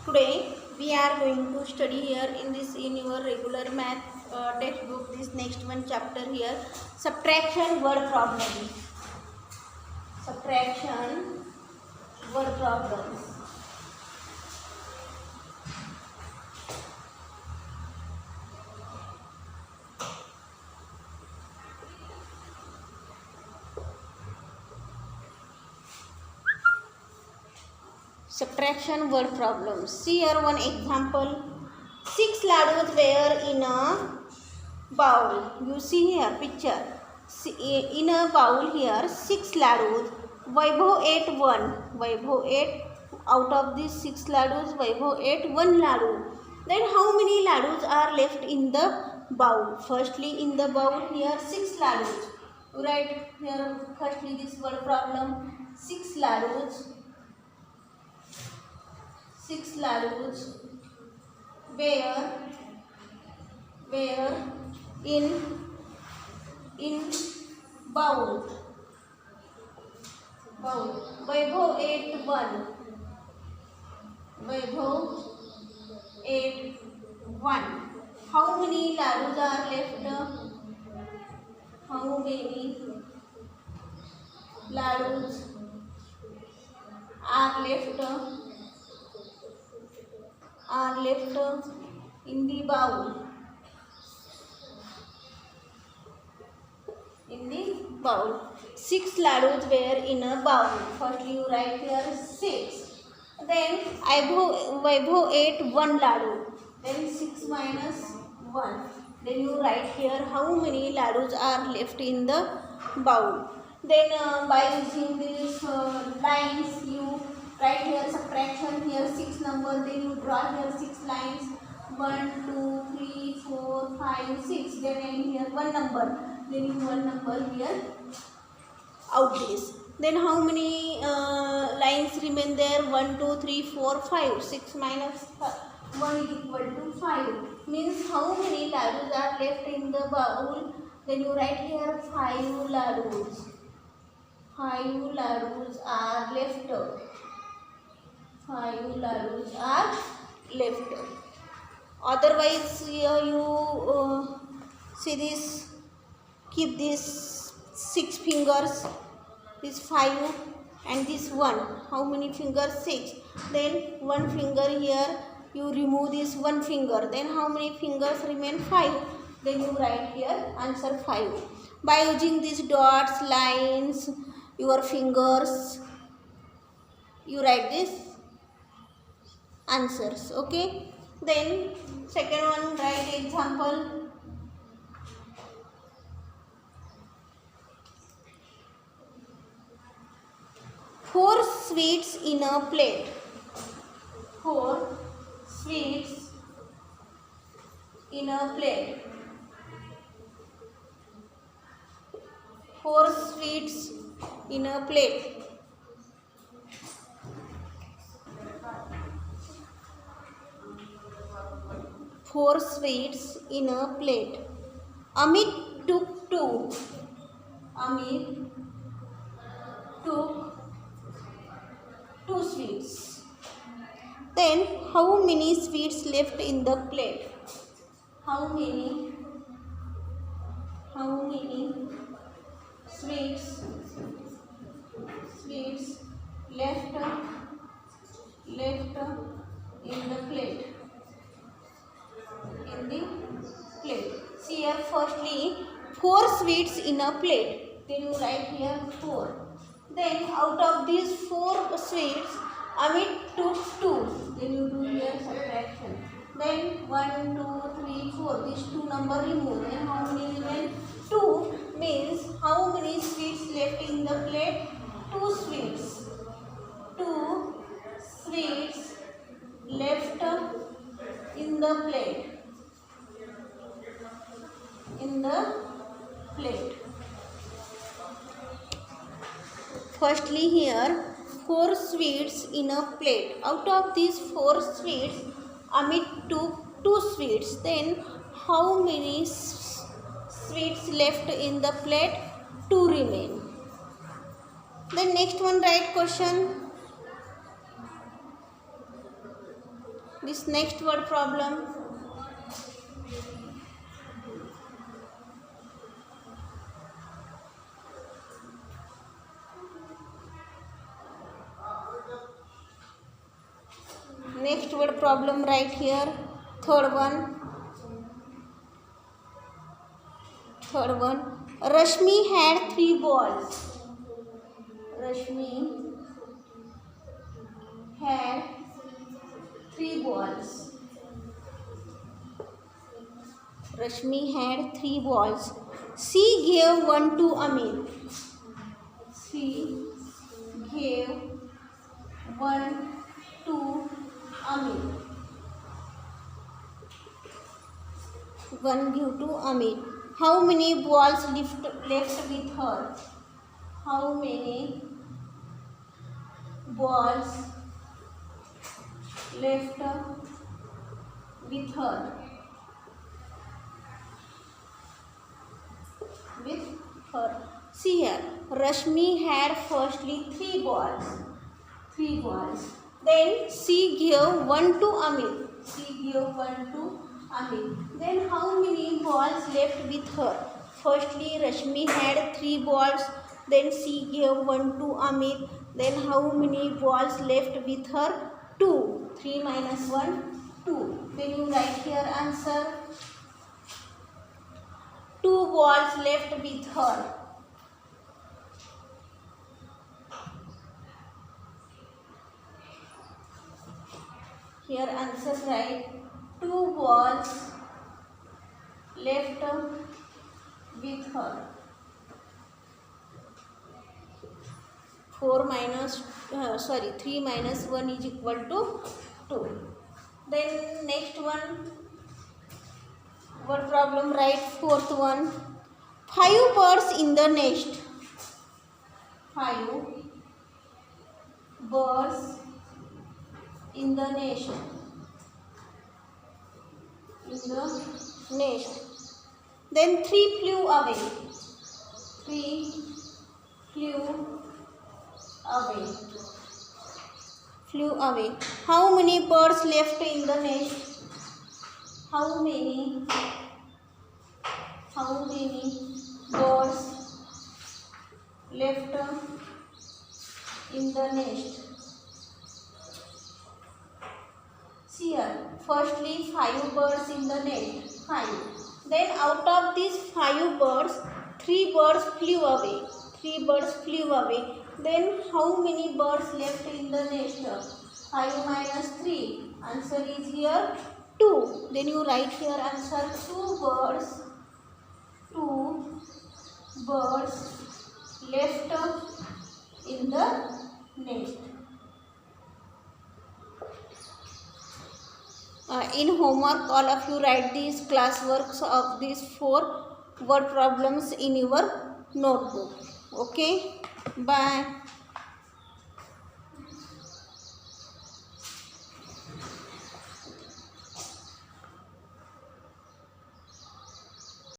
Today we are going to study here in your regular math textbook. This next one chapter here, subtraction word problem. Subtraction word problems. Subtraction word problems. See here one example. 6 laddus were in a bowl. You see here picture. In a bowl here 6 laddus. Vaibhav ate one. Vaibhav ate out of these 6 laddus. Vaibhav ate one laddu. Then how many laddus are left in the bowl? Firstly in the bowl here 6 laddus. Right here firstly this word problem. 6 laddus. 6 laddus were in bowl. Vaibhav ate one. Vaibhav ate one. How many laddus are left? How many laddus are left in the bowl. In the bowl. 6 laddus were in a bowl. Firstly you write here 6. Then Vaibhav ate one laddu. Then 6 minus 1. Then you write here how many laddus are left in the bowl. Then by using these lines you write here subtraction, here 6 number, then you draw here 6 lines, 1, 2, 3, 4, 5, 6, then end here 1 number, then you 1 number here out this. Then how many lines remain there? 1, 2, 3, 4, 5. 6 minus 1 is equal to 5. Means how many laddus are left in the bowl? Then you write here 5 laddus. 5 laddus are left. 5 laddus are left. Otherwise you see this, keep this 6 fingers, this 5 and this 1. How many fingers? 6. Then 1 finger here, you remove this 1 finger. Then how many fingers remain? 5. Then you write here answer 5. By using these dots, lines, your fingers, you write this answers. Okay. Then second one, write example. Four sweets in a plate. 4 sweets in a plate. 4 sweets in a plate. Four sweets in a plate. Amit took 2. Amit took 2 sweets. Then how many sweets left in the plate? How many sweets left in the plate? In the plate. See here firstly 4 sweets in a plate. Then you write here 4. Then out of these 4 sweets, Amit took 2. Then you do here subtraction. Then 1, 2, 3, 4. These 2 number remove. Then how many remain? 2 means how many sweets left in the plate? 2 sweets. 2 sweets left in the plate. In the plate. Firstly here 4 sweets in a plate. Out of these 4 sweets, Amit took 2 sweets. Then how many sweets left in the plate? 2 remain. Then next one, write question. This next word problem. Next word problem right here. Third one. Rashmi had 3 balls. Rashmi had 3 balls. Rashmi had 3 balls. She gave one to Amit. She gave one to Amit. One give to Amit. How many balls left with her? How many balls left with her? With her. See here, Rashmi had firstly 3 balls. 3 balls. Then she gave one to Amit. She gave one to Amit. Then how many balls left with her? Firstly, Rashmi had 3 balls. Then she gave one to Amit. Then how many balls left with her? 2. 3 minus 1, 2. Then you write here answer. 2 balls left with her. Here answer right. 2 balls left with her. 3 minus 1 is equal to 2. Then next one. What problem? Right, fourth one. 5 birds in the nest. 5 birds in the nest. Then 3 flew away. 3 flew away. How many birds left in the nest? How many birds left in the nest? See here, firstly 5 birds in the nest. 5. Then out of these 5 birds, 3 birds flew away. 3 birds flew away. Then how many birds left in the nest? 5 minus 3. Answer is here 2. Then you write here answer 2 birds left in the nest. In homework, all of you write these classworks of these 4 word problems in your notebook. Okay, bye.